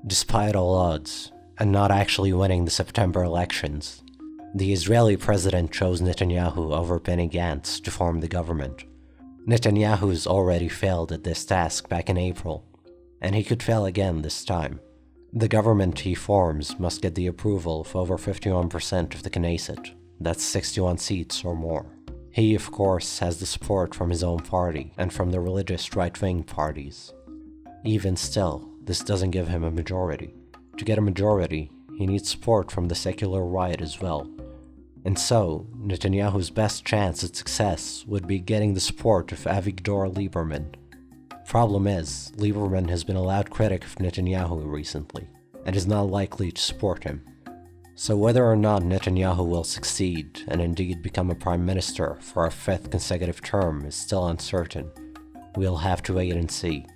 Despite all odds, and not actually winning the September elections, the Israeli president chose Netanyahu over Benny Gantz to form the government. Netanyahu's already failed at this task back in April, and he could fail again this time. The government he forms must get the approval of over 51% of the Knesset, that's 61 seats or more. He, of course, has the support from his own party and from the religious right-wing parties. Even still, this doesn't give him a majority. To get a majority, he needs support from the secular right as well. And so, Netanyahu's best chance at success would be getting the support of Avigdor Lieberman. Problem is, Lieberman has been a loud critic of Netanyahu recently, and is not likely to support him. So whether or not Netanyahu will succeed and indeed become a prime minister for a fifth consecutive term is still uncertain. We'll have to wait and see.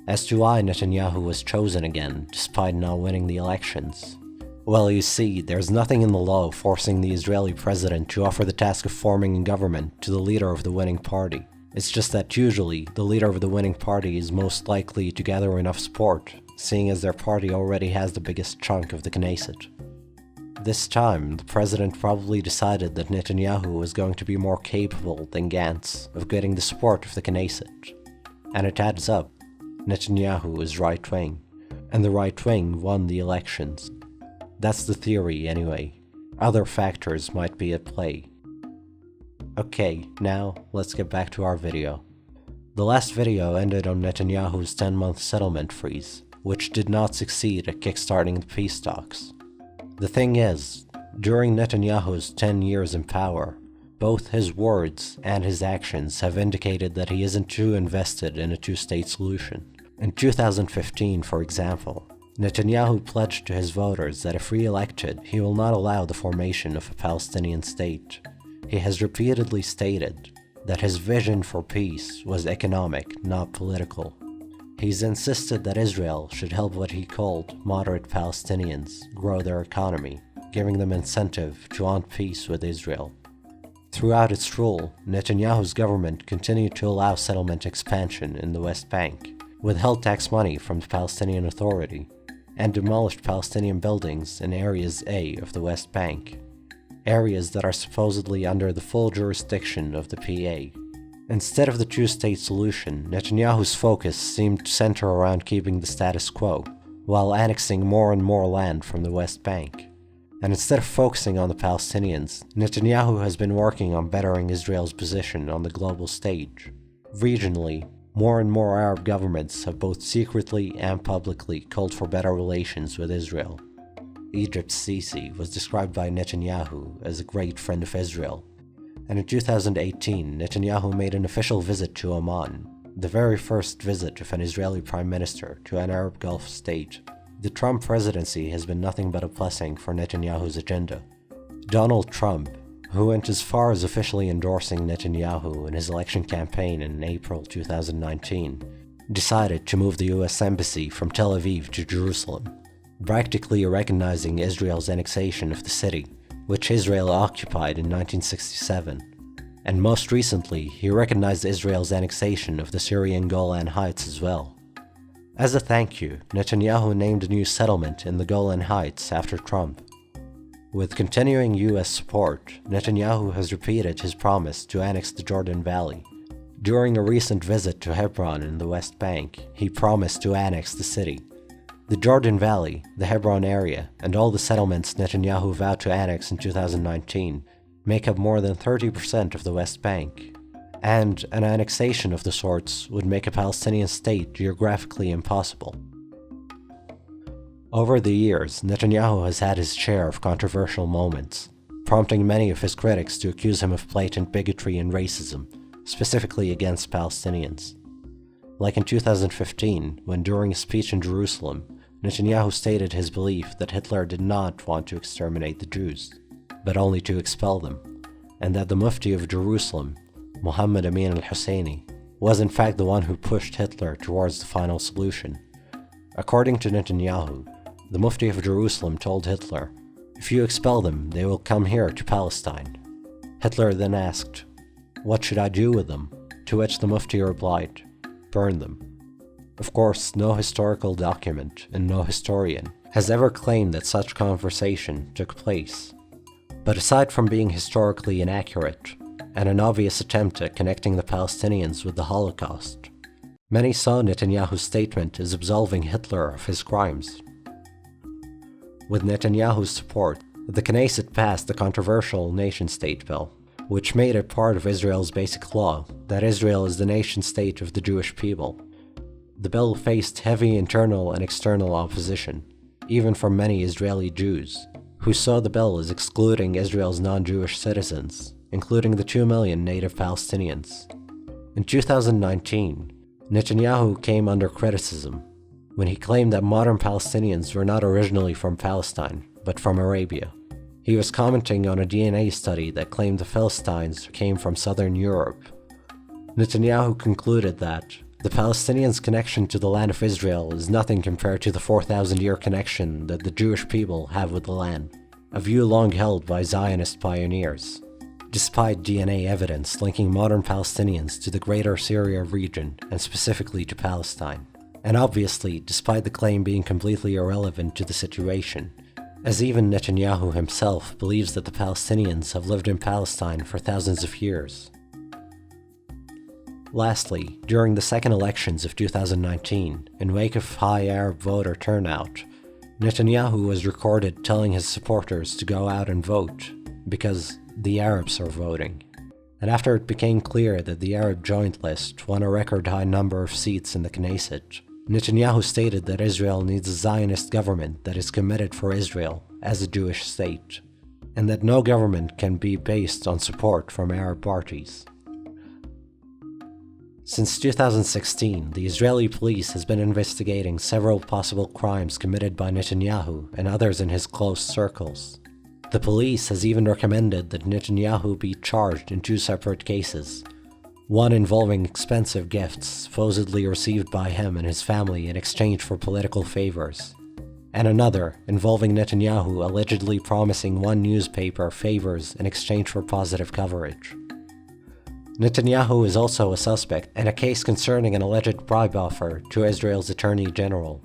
As to why Netanyahu was chosen again despite not winning the elections, well, you see, there's nothing in the law forcing the Israeli president to offer the task of forming a government to the leader of the winning party. It's just that usually, the leader of the winning party is most likely to gather enough support, seeing as their party already has the biggest chunk of the Knesset. This time, the president probably decided that Netanyahu was going to be more capable than Gantz of getting the support of the Knesset. And it adds up. Netanyahu is right-wing, and the right-wing won the elections. That's the theory anyway. Other factors might be at play. Okay, now let's get back to our video. The last video ended on Netanyahu's 10-month settlement freeze, which did not succeed at kickstarting the peace talks. The thing is, during Netanyahu's 10 years in power, both his words and his actions have indicated that he isn't too invested in a two-state solution. In 2015, for example, Netanyahu pledged to his voters that if re-elected, he will not allow the formation of a Palestinian state. He has repeatedly stated that his vision for peace was economic, not political. He's insisted that Israel should help what he called moderate Palestinians grow their economy, giving them incentive to want peace with Israel. Throughout its rule, Netanyahu's government continued to allow settlement expansion in the West Bank, withheld tax money from the Palestinian Authority, and demolished Palestinian buildings in Areas A of the West Bank, areas that are supposedly under the full jurisdiction of the PA. Instead of the two-state solution, Netanyahu's focus seemed to center around keeping the status quo, while annexing more and more land from the West Bank. And instead of focusing on the Palestinians, Netanyahu has been working on bettering Israel's position on the global stage. Regionally, more and more Arab governments have both secretly and publicly called for better relations with Israel. Egypt's Sisi was described by Netanyahu as a great friend of Israel. And in 2018, Netanyahu made an official visit to Oman, the very first visit of an Israeli prime minister to an Arab Gulf state. The Trump presidency has been nothing but a blessing for Netanyahu's agenda. Donald Trump, who went as far as officially endorsing Netanyahu in his election campaign in April 2019, decided to move the US Embassy from Tel Aviv to Jerusalem, practically recognizing Israel's annexation of the city, which Israel occupied in 1967. And most recently, he recognized Israel's annexation of the Syrian Golan Heights as well. As a thank you, Netanyahu named a new settlement in the Golan Heights after Trump. With continuing US support, Netanyahu has repeated his promise to annex the Jordan Valley. During a recent visit to Hebron in the West Bank, he promised to annex the city. The Jordan Valley, the Hebron area, and all the settlements Netanyahu vowed to annex in 2019 make up more than 30% of the West Bank, and an annexation of the sorts would make a Palestinian state geographically impossible. Over the years, Netanyahu has had his share of controversial moments, prompting many of his critics to accuse him of blatant bigotry and racism, specifically against Palestinians. Like in 2015, when during a speech in Jerusalem, Netanyahu stated his belief that Hitler did not want to exterminate the Jews, but only to expel them, and that the Mufti of Jerusalem, Muhammad Amin al-Husseini, was in fact the one who pushed Hitler towards the final solution. According to Netanyahu, the Mufti of Jerusalem told Hitler, "If you expel them, they will come here to Palestine." Hitler then asked, "What should I do with them?" To which the Mufti replied, "Burn them." Of course, no historical document and no historian has ever claimed that such conversation took place. But aside from being historically inaccurate, and an obvious attempt at connecting the Palestinians with the Holocaust, many saw Netanyahu's statement as absolving Hitler of his crimes. With Netanyahu's support, the Knesset passed the controversial nation-state bill, which made it part of Israel's basic law that Israel is the nation-state of the Jewish people. The bill faced heavy internal and external opposition, even from many Israeli Jews, who saw the bill as excluding Israel's non-Jewish citizens, including the 2 million native Palestinians. In 2019, Netanyahu came under criticism when he claimed that modern Palestinians were not originally from Palestine, but from Arabia. He was commenting on a DNA study that claimed the Philistines came from southern Europe. Netanyahu concluded that the Palestinians' connection to the land of Israel is nothing compared to the 4,000-year connection that the Jewish people have with the land, a view long held by Zionist pioneers. Despite DNA evidence linking modern Palestinians to the greater Syria region and specifically to Palestine, and obviously despite the claim being completely irrelevant to the situation, as even Netanyahu himself believes that the Palestinians have lived in Palestine for thousands of years. Lastly, during the second elections of 2019, in wake of high Arab voter turnout, Netanyahu was recorded telling his supporters to go out and vote, because the Arabs are voting. And after it became clear that the Arab Joint List won a record high number of seats in the Knesset, Netanyahu stated that Israel needs a Zionist government that is committed for Israel as a Jewish state, and that no government can be based on support from Arab parties. Since 2016, the Israeli police has been investigating several possible crimes committed by Netanyahu and others in his close circles. The police has even recommended that Netanyahu be charged in 2 separate cases, one involving expensive gifts supposedly received by him and his family in exchange for political favors, and another involving Netanyahu allegedly promising one newspaper favors in exchange for positive coverage. Netanyahu is also a suspect in a case concerning an alleged bribe offer to Israel's Attorney General,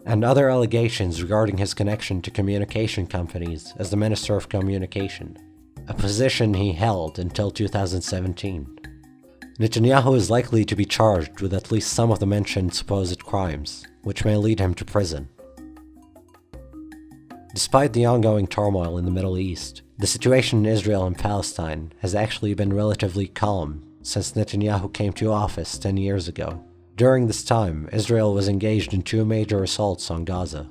and other allegations regarding his connection to communication companies as the Minister of Communication, a position he held until 2017. Netanyahu is likely to be charged with at least some of the mentioned supposed crimes, which may lead him to prison. Despite the ongoing turmoil in the Middle East, the situation in Israel and Palestine has actually been relatively calm since Netanyahu came to office 10 years ago. During this time, Israel was engaged in 2 major assaults on Gaza,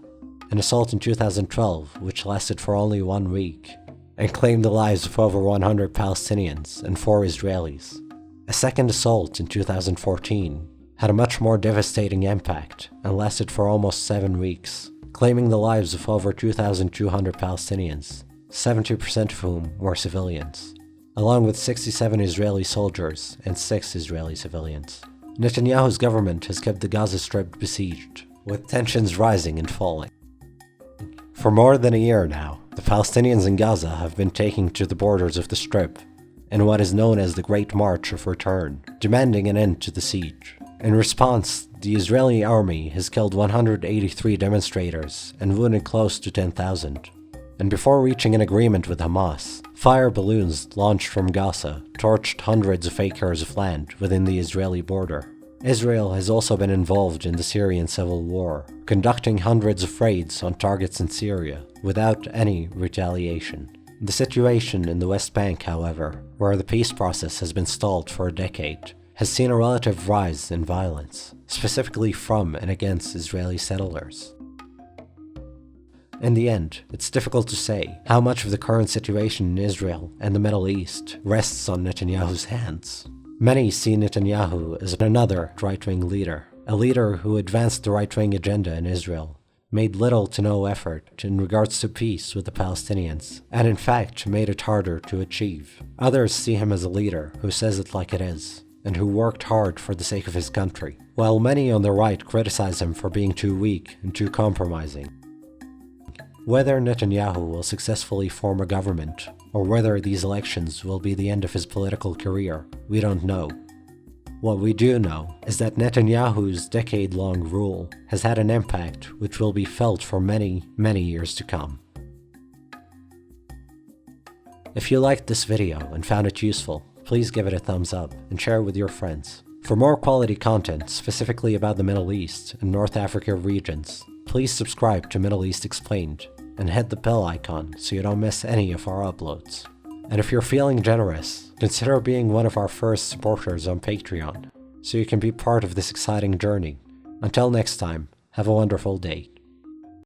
an assault in 2012 which lasted for only 1 week, and claimed the lives of over 100 Palestinians and 4 Israelis. A second assault in 2014 had a much more devastating impact and lasted for almost 7 weeks, claiming the lives of over 2,200 Palestinians, 70% of whom were civilians, along with 67 Israeli soldiers and 6 Israeli civilians. Netanyahu's government has kept the Gaza Strip besieged, with tensions rising and falling. For more than a year now, the Palestinians in Gaza have been taking to the borders of the Strip in what is known as the Great March of Return, demanding an end to the siege. In response, the Israeli army has killed 183 demonstrators and wounded close to 10,000. And before reaching an agreement with Hamas, fire balloons launched from Gaza torched hundreds of acres of land within the Israeli border. Israel has also been involved in the Syrian civil war, conducting hundreds of raids on targets in Syria without any retaliation. The situation in the West Bank, however, where the peace process has been stalled for a decade, has seen a relative rise in violence, specifically from and against Israeli settlers. In the end, it's difficult to say how much of the current situation in Israel and the Middle East rests on Netanyahu's hands. Many see Netanyahu as another right-wing leader, a leader who advanced the right-wing agenda in Israel, made little to no effort in regards to peace with the Palestinians, and in fact made it harder to achieve. Others see him as a leader who says it like it is, and who worked hard for the sake of his country, while many on the right criticize him for being too weak and too compromising. Whether Netanyahu will successfully form a government, or whether these elections will be the end of his political career, we don't know. What we do know is that Netanyahu's decade-long rule has had an impact which will be felt for many, many years to come. If you liked this video and found it useful, please give it a thumbs up and share it with your friends. For more quality content specifically about the Middle East and North Africa regions, please subscribe to Middle East Explained and hit the bell icon so you don't miss any of our uploads. And if you're feeling generous, consider being one of our first supporters on Patreon so you can be part of this exciting journey. Until next time, have a wonderful day.